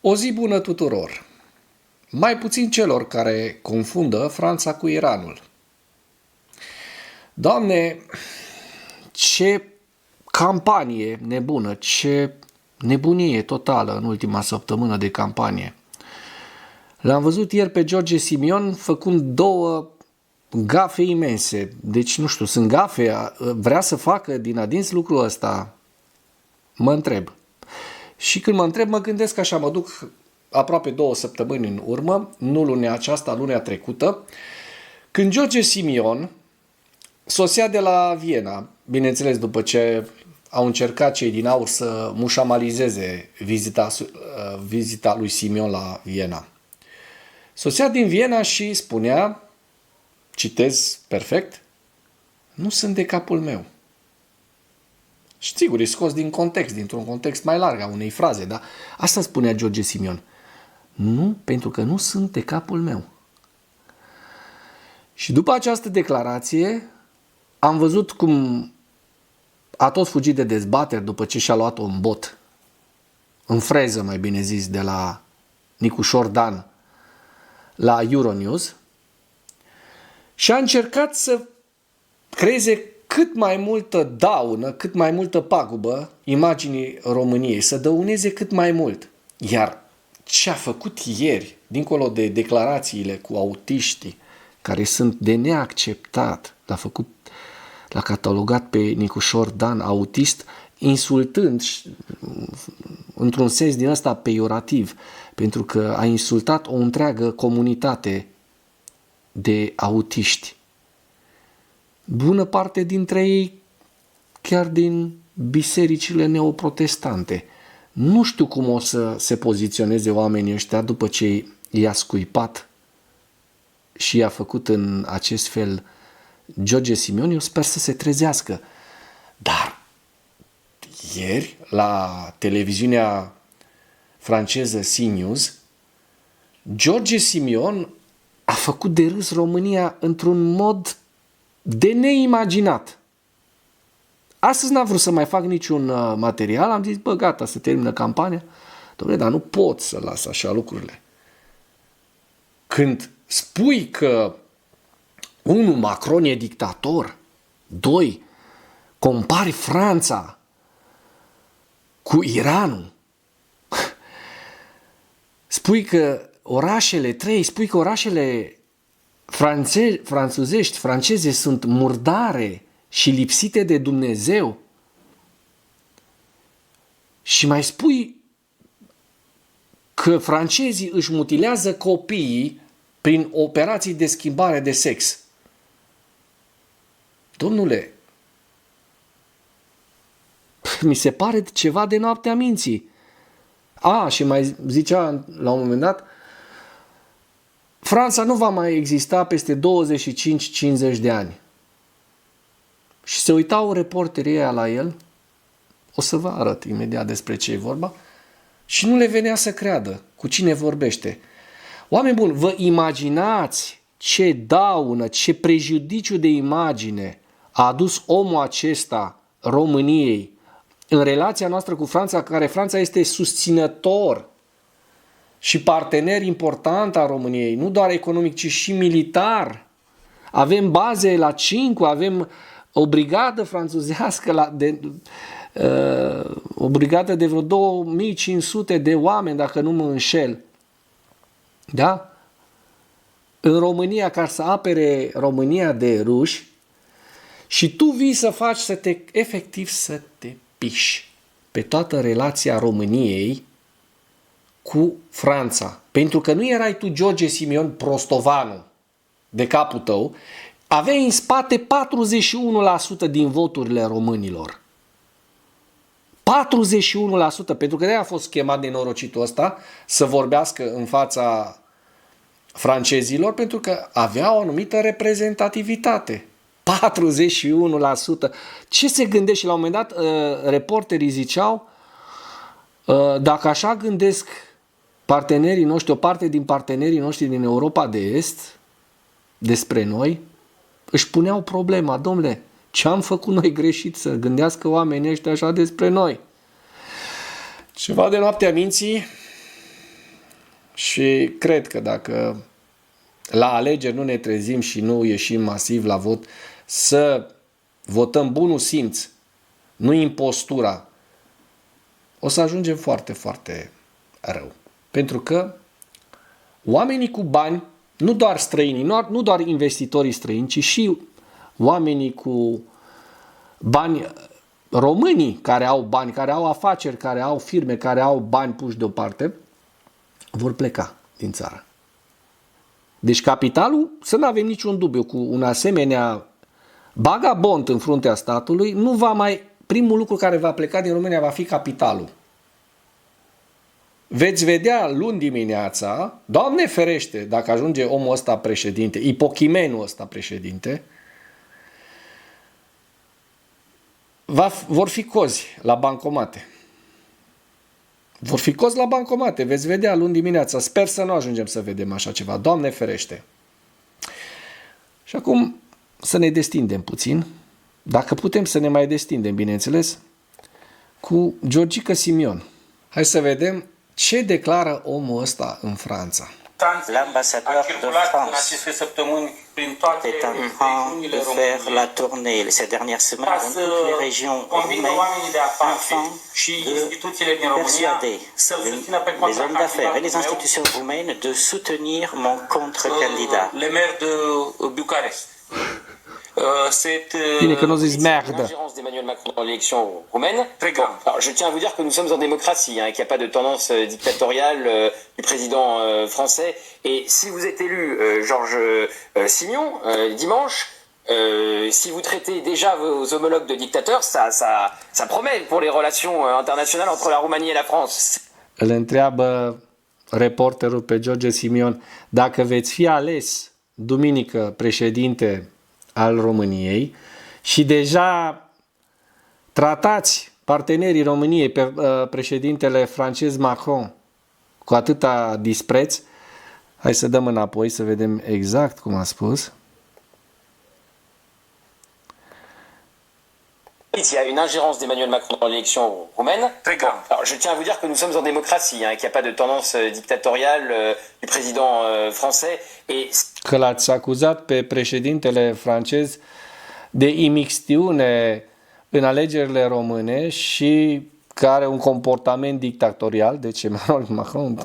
O zi bună tuturor! Mai puțin celor care confundă Franța cu Iranul. Doamne, ce campanie nebună, ce nebunie totală în ultima săptămână de campanie. L-am văzut ieri pe George Simion făcând două gafe imense. Deci, nu știu, sunt gafe, vrea să facă din adins lucrul ăsta? Mă întreb. Și când mă întreb, mă gândesc așa, mă duc aproape 2 săptămâni în urmă, nu lunea aceasta, lunea trecută, când George Simion sosea de la Viena, bineînțeles după ce au încercat cei din aur să mușamalizeze vizita lui Simion la Viena. Sosea din Viena și spunea, citez perfect, nu sunt de capul meu. Și sigur, e scos din context, dintr-un context mai larg a unei fraze, dar asta spunea George Simion. Nu, pentru că nu sunt de capul meu. Și după această declarație am văzut cum a tot fugit de dezbateri după ce și-a luat-o în bot, în freză mai bine zis, de la Nicușor Dan la Euronews și a încercat să creeze cât mai multă daună, cât mai multă pagubă imaginii României, să dăuneze cât mai mult. Iar ce a făcut ieri, dincolo de declarațiile cu autiștii, care sunt de neacceptat, l-a catalogat pe Nicușor Dan autist, insultând, într-un sens din ăsta peiorativ, pentru că a insultat o întreagă comunitate de autiști. Bună parte dintre ei chiar din bisericile neoprotestante. Nu știu cum o să se poziționeze oamenii ăștia după ce i-a scuipat și i-a făcut în acest fel George Simion. Eu sper să se trezească. Dar ieri, la televiziunea franceză CNews, George Simion a făcut de râs România într-un mod de neimaginat. Astăzi n-am vrut să mai fac niciun material, am zis, gata, să termină campania. Dom'le, dar nu pot să las așa lucrurile. Când spui că 1. Macron e dictator, 2. Compari Franța cu Iranul, spui că orașele franceze sunt murdare și lipsite de Dumnezeu și mai spui că francezii își mutilează copiii prin operații de schimbare de sex. Domnule, mi se pare ceva de noaptea minții. Și mai zicea la un moment dat, Franța nu va mai exista peste 25-50 de ani. Și se uitau reporterii ăia la el, o să vă arăt imediat despre ce e vorba, și nu le venea să creadă cu cine vorbește. Oameni buni, vă imaginați ce daună, ce prejudiciu de imagine a adus omul acesta României în relația noastră cu Franța, care Franța este susținător și partener important a României, nu doar economic, ci și militar. Avem baze la Cinque, avem o brigadă franțuzească, o brigadă de vreo 2500 de oameni, dacă nu mă înșel. Da? În România, ca să apere România de ruși, și tu vii să faci efectiv să te piși pe toată relația României cu Franța. Pentru că nu erai tu George Simion Prostovanu de capul tău, aveai în spate 41% din voturile românilor. 41%, pentru că de-aia a fost chemat nenorocitul ăsta să vorbească în fața francezilor, pentru că avea o anumită reprezentativitate. 41%. Ce se gândește? La un moment dat, reporterii ziceau, dacă așa gândesc partenerii noștri, o parte din partenerii noștri din Europa de Est, despre noi, își puneau problema, domnule, ce am făcut noi greșit să gândească oamenii ăștia așa despre noi? Ceva de noaptea minții, Și cred că dacă la alegeri nu ne trezim și nu ieșim masiv la vot, să votăm bunul simț, nu impostura, o să ajungem foarte, foarte rău. Pentru că oamenii cu bani, nu doar străinii, nu doar investitorii străini, ci și oamenii cu bani, românii care au bani, care au afaceri, care au firme, care au bani puși deoparte, vor pleca din țară. Deci capitalul, să nu avem niciun dubiu, cu un asemenea bagabond în fruntea statului, nu va mai, primul lucru care va pleca din România va fi capitalul. Veți vedea luni dimineața, Doamne ferește, dacă ajunge omul ăsta președinte, ipochimenul ăsta președinte, vor fi cozi la bancomate. Vor fi cozi la bancomate, veți vedea luni dimineața. Sper să nu ajungem să vedem așa ceva. Doamne ferește! Și acum să ne destindem puțin, dacă putem să ne mai destindem, bineînțeles, cu Georgica Simion. Hai să vedem ce declară omul ăsta în Franța. L'ambassadeur de France est en train de faire la tournée ces dernières semaines dans toutes les régions roumaines afin de persuader les hommes d'affaires et les institutions roumaines de soutenir mon contre-candidat. Le maire de Bucarest. Bine că nu zici merdă. L'ingérence d'Emmanuel Macron dans l'élection roumaine. Très grave. Alors, je tiens à vous dire que nous sommes en démocratie, qu'il n'y a pas de tendance dictatoriale du président français. Et si vous êtes élu, Georges Simion, dimanche, si vous traitez déjà vos homologues de dictateurs, ça promet pour les relations internationales entre la Roumanie et la France. Îl întreabă reporterul pe George Simion dacă veți fi ales duminică președinte al României și deja tratați partenerii României pe președintele francez Macron cu atâta dispreț. Hai să dăm înapoi să vedem exact cum a spus. Il y a une ingérence d'Emmanuel Macron dans l'élection roumaine. Très grave. Alors, je tiens à vous dire que nous sommes en démocratie, qu'il n'y a pas de tendance dictatoriale du président français. Et Că l-ați acuzat pe președintele francez de imixtiune în alegerile române și că are un comportament dictatorial. Deci Emmanuel Macron un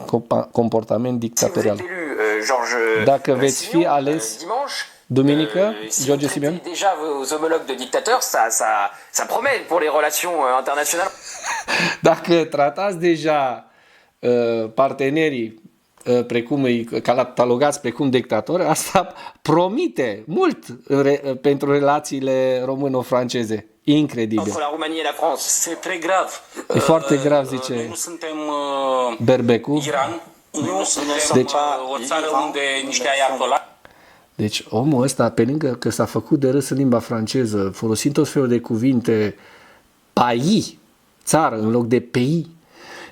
comportament dictatorial. Dacă veți fi ales duminică, George Simion? Déjà vos homologues de dictateurs, ça promet pour les relations internationales. Dacă tratați deja partenerii precum îi catalogați precum dictatori, asta promite mult pentru relațiile româno-franceze. Incredibil. Entre la Roumanie et la France. C'est très grave. E foarte grav, zice Noi nu suntem Berbecu. Iran, nu suntem Deci- o țară unde niște ayatollah. Deci omul ăsta, pe lângă că s-a făcut de râs în limba franceză, folosind tot felul de cuvinte, pays, țară, în loc de pays.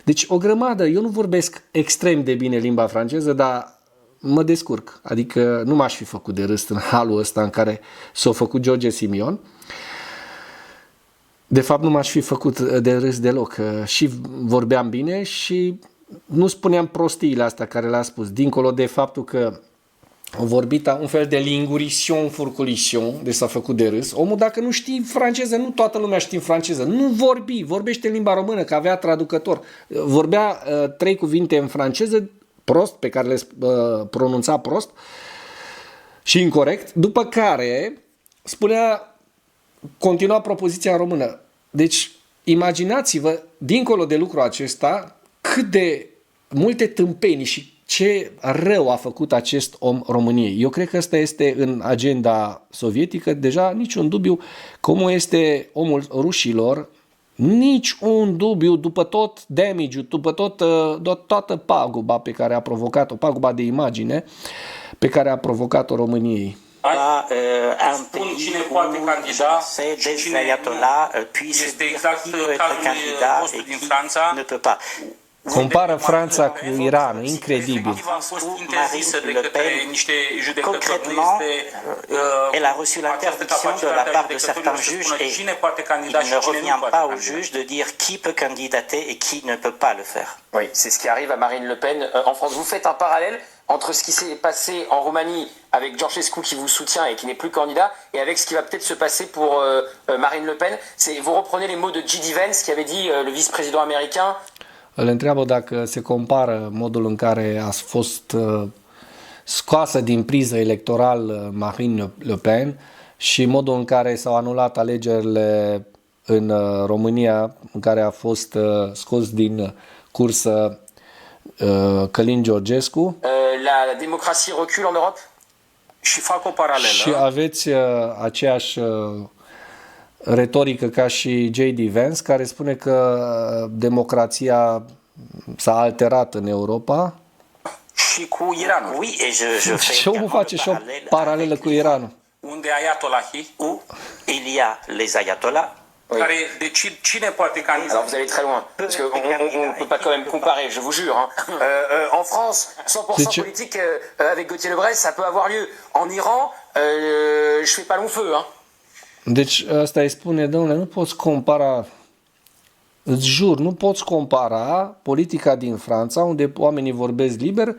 Deci o grămadă, eu nu vorbesc extrem de bine limba franceză, dar mă descurc. Adică nu m-aș fi făcut de râs în halul ăsta în care s-a făcut George Simion. De fapt, nu m-aș fi făcut de râs deloc. Și vorbeam bine și nu spuneam prostiile astea care le-a spus. Dincolo de faptul că a vorbit un fel de lingurition, furculition, deci s-a făcut de râs. Omul, dacă nu știi franceză, nu toată lumea știe franceză. Nu vorbește în limba română, că avea traducător. Vorbea 3 cuvinte în franceză, prost, pe care le pronunța prost și incorect, după care continua propoziția în română. Deci, imaginați-vă, dincolo de lucrul acesta, cât de multe tâmpenii și ce rău a făcut acest om României. Eu cred că ăsta este în agenda sovietică, deja niciun dubiu, cum este omul rușilor, nici un dubiu după tot damage-ul, după toată paguba pe care a provocat-o, paguba de imagine pe care a provocat-o României. Spun cine poate candida și cine nu. Este exact cazul vostru din Franța. Compară Franța cu Iranul, incredibil. Efectiv a fost interzisă de către niște judecători. Concrètement, elle a reçu această l'interdiction de la capacitate a part de judecătorilor certains să juges spună et cine poate candida il și ne cine nu revient poate pas au candida. juge de dire qui peut candidater et qui ne peut pas le faire. Oui, c'est ce qui arrive à Marine Le Pen en France. Vous faites un parallèle entre ce qui s'est passé en Roumanie avec Georgescu qui vous soutient et qui n'est plus candidat, et avec ce qui va peut-être se passer pour Marine Le Pen. Vous reprenez les mots de J.D. Vance qui avait dit, le vice-président américain. Îl întreabă dacă se compară modul în care a fost scoasă din priză electoral Marine Le Pen și modul în care s-au anulat alegerile în România, în care a fost scos din cursă Călin Georgescu. La démocratie recule en Europe. Și fac o paralelă. Și aveți aceeași retorică ca și J.D. Vance, care spune că democrația s-a alterat în Europa. Și cu Iranul. Oui, et je fais Și omul face și o paralelă cu Iranul. Unde ayatollahii, où il y a les ayatollahs care decid cine poate candida. Alors vous allez très loin, parce qu'on ne peut pas quand même comparer, je vous jure. Hein. En France, 100% politique avec Gauthier Lebret, ça peut avoir lieu. En Iran, je fais pas long feu. Hein. Deci ăsta îi spune, domnule, nu poți compara, îți jur, nu poți compara politica din Franța, unde oamenii vorbesc liber,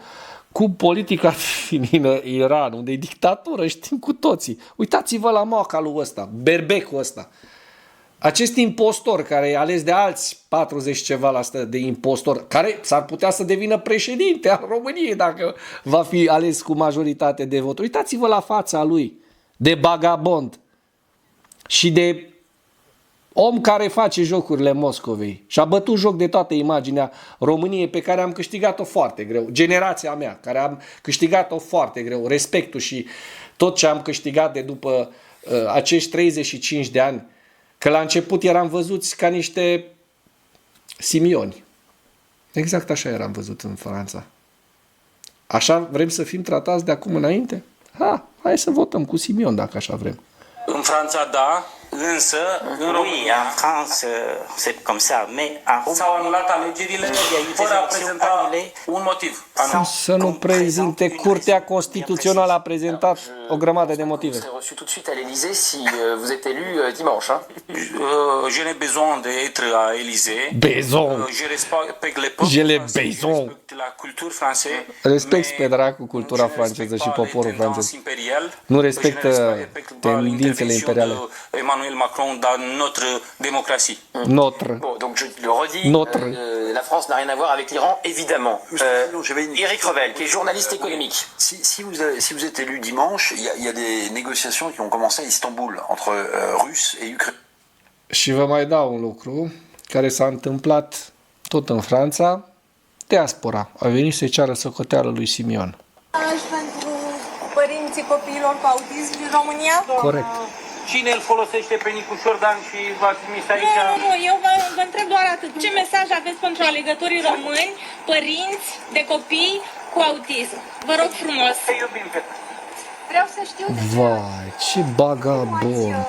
cu politica din Iran, unde e dictatură, știm cu toții. Uitați-vă la moacalul ăsta, berbecul ăsta. Acest impostor care e ales de alți 40 ceva la sută de impostor, care s-ar putea să devină președinte al României dacă va fi ales cu majoritate de voturi. Uitați-vă la fața lui, de bagabond și de om care face jocurile Moscovei și a bătut joc de toată imaginea României pe care am câștigat-o foarte greu. Generația mea, care am câștigat-o foarte greu, respectul și tot ce am câștigat de după acești 35 de ani, că la început eram văzuți ca niște simioni. Exact așa eram văzut în Franța. Așa vrem să fim tratați de acum înainte? Hai să votăm cu Simion dacă așa vrem. În Franța, da, însă în Oui, România en France, c'est comme ça, mais en s-au anulat alegerile fără a prezenta un motiv. Să nu prezinte, Curtea Constituțională a prezentat o grămadă de motive. Vous serez reçu tout de suite à l'Élysée si vous êtes élu dimanche. Hein. Je n'ai besoin d'être à Élysée. Besoin. Je respecte le peuple Je l'ai français, besoin. je respecte la culture française. Respect pe mais dracu cultura je ne franceză respecte și pas poporul les tendances francez. impériales. Nu Je respectă ne respecte pas tendințele l'intervention imperiale. de Emmanuel Macron dans notre démocratie. Notre. Bon, donc je le redis, Notre. la France n'a rien à voir avec l'Iran, évidemment. Eric Revel, qui est journaliste économique. Si vous êtes élu dimanche, il y a des négociations qui ont commencé à Istanbul entre Russes et Ukrainiens. Și vă mai dau un lucru care s-a întâmplat tot în Franța. Diaspora a venit să-i ceară socoteală lui Simion. Pentru părinții copiilor cu autism din România? Corect. Cine îl folosește pe Nicu Șordan și v-a trimis aici? Nu, eu vă întreb doar atât. Ce mesaj aveți pentru alegătorii români, părinți de copii cu autism? Vă rog frumos. Te iubim, fete. Vreau să știu de ce Vai, ce bagabond.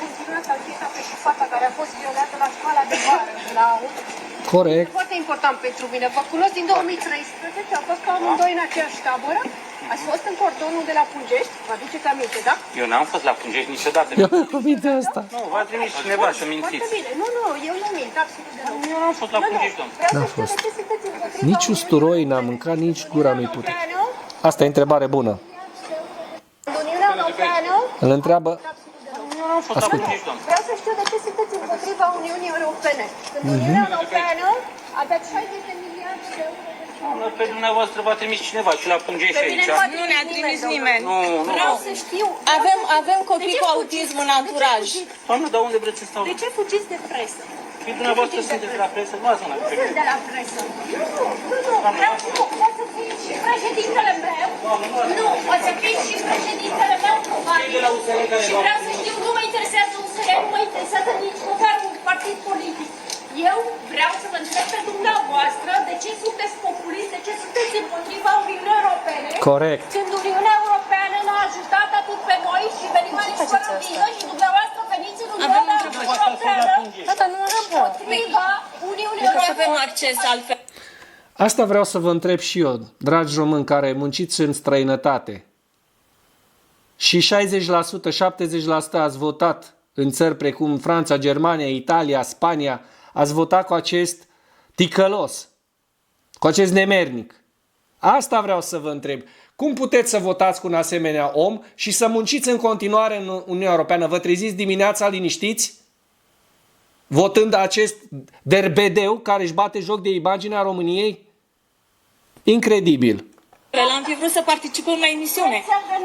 continuați ancheta pe fata care a fost violată la școala de vară de la AUD. Corect. Foarte important pentru mine. Vă cunosc din 2013, am fost ca amândoi în aceeași tabără. Ați fost în cordonul de la Pungești, vă aduceți aminte, da? Eu n-am fost la Pungești niciodată. Eu nu cuvint de asta. Nu, v-a trimis cineva să Foarte mințiți. bine. Nu, eu nu mint, absolut deloc. Eu n-am fost la Pungești, domnule. Vreau N-a să știu fost. de ce sunteți împotriva Nici usturoi n-am mâncat, nici gura nu-i pute. Asta e întrebare bună. Uniunea Europeană. Îl întreabă, Eu n-am fost la Ascultă. Pungești, domnule. Vreau să știu de ce sunteți împotriva Uniunii Europene. Când Uniunea Europeană a dat 60 de miliarde de euro. Doamnă, pe dumneavoastră v-a trimis cineva și la Pungești aici. Nu ne-a trimis nimeni. Nu. Vreau să știu. Avem copii cu autism în anturaj. Doamnă, dar unde vreți să stau? De ce fugiți de presă? Și dumneavoastră sunteți la presă? Nu ați sunat Nu pe sunt de la presă. Nu. Vreau să pot să fiți și președintele meu. Nu, o să fiți și președintele meu. Și vreau să știu, nu mă interesează USR, nu mă interesează nici măcar un partid politic. Eu vreau să vă întreb pe dumneavoastră de ce sunteți populist, de ce sunteți împotriva Uniunii Europene. corect. Când Uniunea Europeană ne-a ajutat atât pe noi și venim aici fără viză și dumneavoastră veniți în Uniunea Europeană împotriva Uniunii Să avem Europene. acces altfel. Asta vreau să vă întreb și eu, dragi români care munciți în străinătate. Și 60%, 70% ați votat în țări precum Franța, Germania, Italia, Spania, ați votat cu acest ticălos, cu acest nemernic. Asta vreau să vă întreb. Cum puteți să votați cu un asemenea om și să munciți în continuare în Uniunea Europeană? Vă treziți dimineața liniștiți? Votând acest derbedeu care își bate joc de imaginea României? Incredibil. Am fi vrut să participăm la emisiune,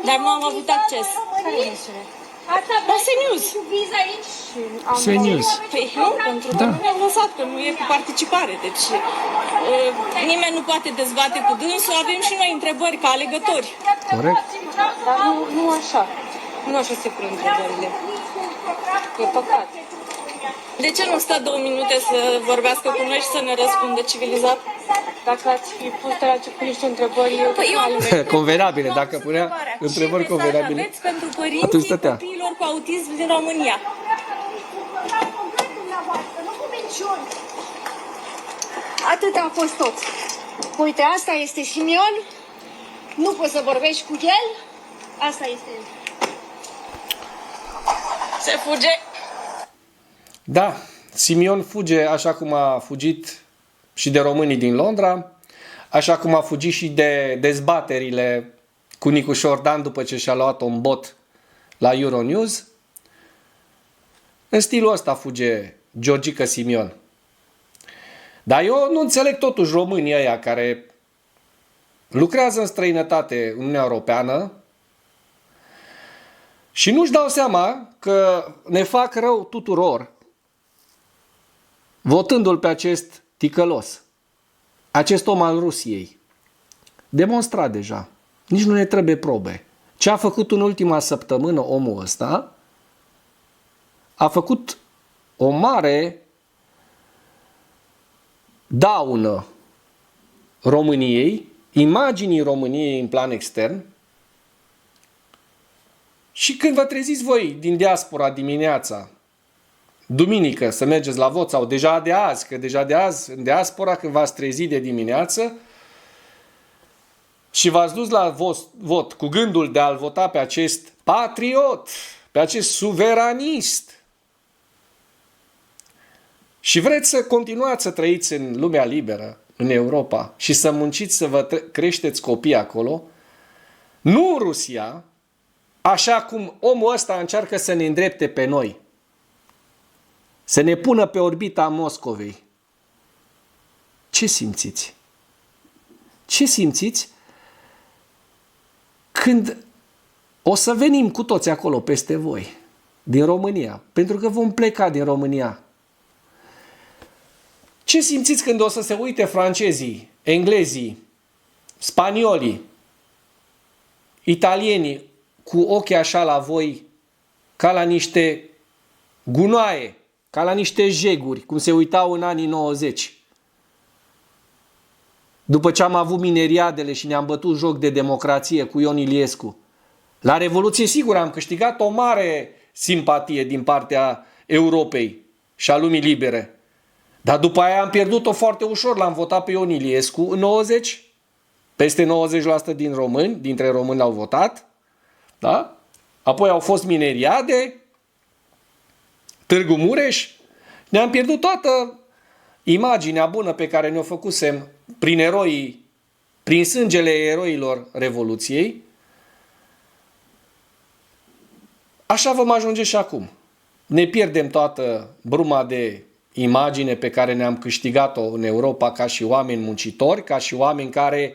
dar nu am avut acces. La CNews. CNews. Păi nu, pentru că nu ne-au lăsat, că nu e cu participare. Deci nimeni nu poate dezbate cu dânsul, avem și noi întrebări ca alegători. Corect. Dar nu așa. Nu așa se pun întrebările. E păcat. De ce nu stă 2 minute să vorbească cu noi și să ne răspundă civilizat? Dacă ați fi pus cu niște întrebări... Păi Convenabile, dacă punea întrebări convenabile, aveți pentru atunci părinții stătea. copiilor cu autism din România? Atât a fost tot. Uite, asta este Simion. Nu poți să vorbești cu el. Asta este el. Se fuge. Da, Simion fuge așa cum a fugit și de românii din Londra, așa cum a fugit și de dezbaterile cu Nicu Șordan după ce și-a luat un bot la Euronews. În stilul ăsta fuge Georgica Simion. Dar eu nu înțeleg totuși românii ăia care lucrează în străinătate, în Uniunea Europeană, și nu-și dau seama că ne fac rău tuturor votându-l pe acest ticălos, acest om al Rusiei. Demonstrat deja. Nici nu ne trebuie probe. Ce a făcut în ultima săptămână omul ăsta? A făcut o mare daună României, imaginii României în plan extern. Și când vă treziți voi din diaspora dimineața, duminică, să mergeți la vot, sau deja de azi, că deja de azi, în diaspora, când v-ați trezit de dimineață și v-ați dus la vot cu gândul de a-l vota pe acest patriot, pe acest suveranist, și vreți să continuați să trăiți în lumea liberă, în Europa, și să munciți să vă creșteți copii acolo, nu în Rusia, așa cum omul ăsta încearcă să ne îndrepte pe noi, să ne pună pe orbita Moscovei. Ce simțiți? Ce simțiți când o să venim cu toți acolo peste voi, din România, pentru că vom pleca din România? Ce simțiți când o să se uite francezii, englezii, spaniolii, italienii cu ochii așa la voi, ca la niște gunoaie, ca la niște jeguri, cum se uitau în anii 90? După ce am avut mineriadele și ne-am bătut joc de democrație cu Ion Iliescu. La Revoluție, sigur, am câștigat o mare simpatie din partea Europei și a lumii libere. Dar după aia am pierdut-o foarte ușor. L-am votat pe Ion Iliescu în 90. Peste 90% dintre români l-au votat. Da? Apoi au fost mineriade, Târgu Mureș. Ne-am pierdut toată imaginea bună pe care ne-o făcusem prin sângele eroilor Revoluției. Așa vom ajunge și acum. Ne pierdem toată bruma de imagine pe care ne-am câștigat-o în Europa ca și oameni muncitori, ca și oameni care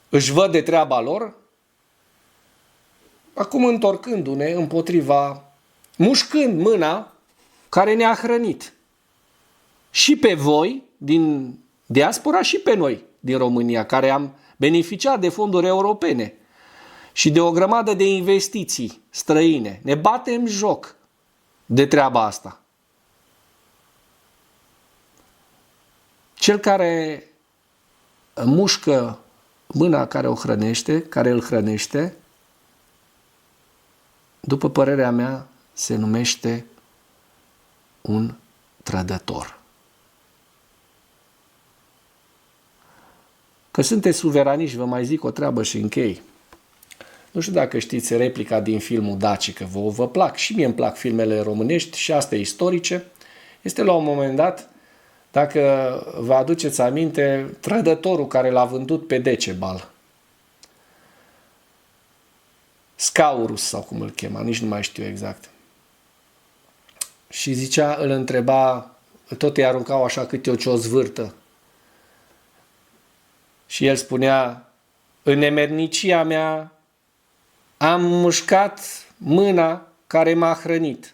își văd de treaba lor. Acum întorcându-ne împotriva, mușcând mâna care ne-a hrănit. Și pe voi din diaspora și pe noi din România, care am beneficiat de fonduri europene și de o grămadă de investiții străine. Ne batem joc de treaba asta. Cel care mușcă mâna care o hrănește, care îl hrănește, după părerea mea, se numește un trădător. că sunteți suveraniști, vă mai zic o treabă și închei. Nu știu dacă știți replica din filmul Dacică, vă plac, și mie îmi plac filmele românești și astea istorice. Este la un moment dat, dacă vă aduceți aminte, trădătorul care l-a vândut pe Decebal. Scaurus sau cum îl chema, nici nu mai știu exact. Și zicea, îl întreba, tot îi aruncau așa câte o ciozvârtă. Și el spunea, în nemernicia mea am mușcat mâna care m-a hrănit.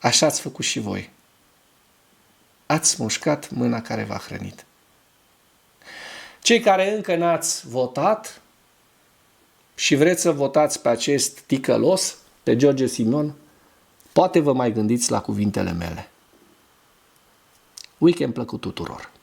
Așa ați făcut și voi. Ați mușcat mâna care v-a hrănit. Cei care încă n-ați votat și vreți să votați pe acest ticălos, pe George Simion, poate vă mai gândiți la cuvintele mele. Weekend plăcut tuturor!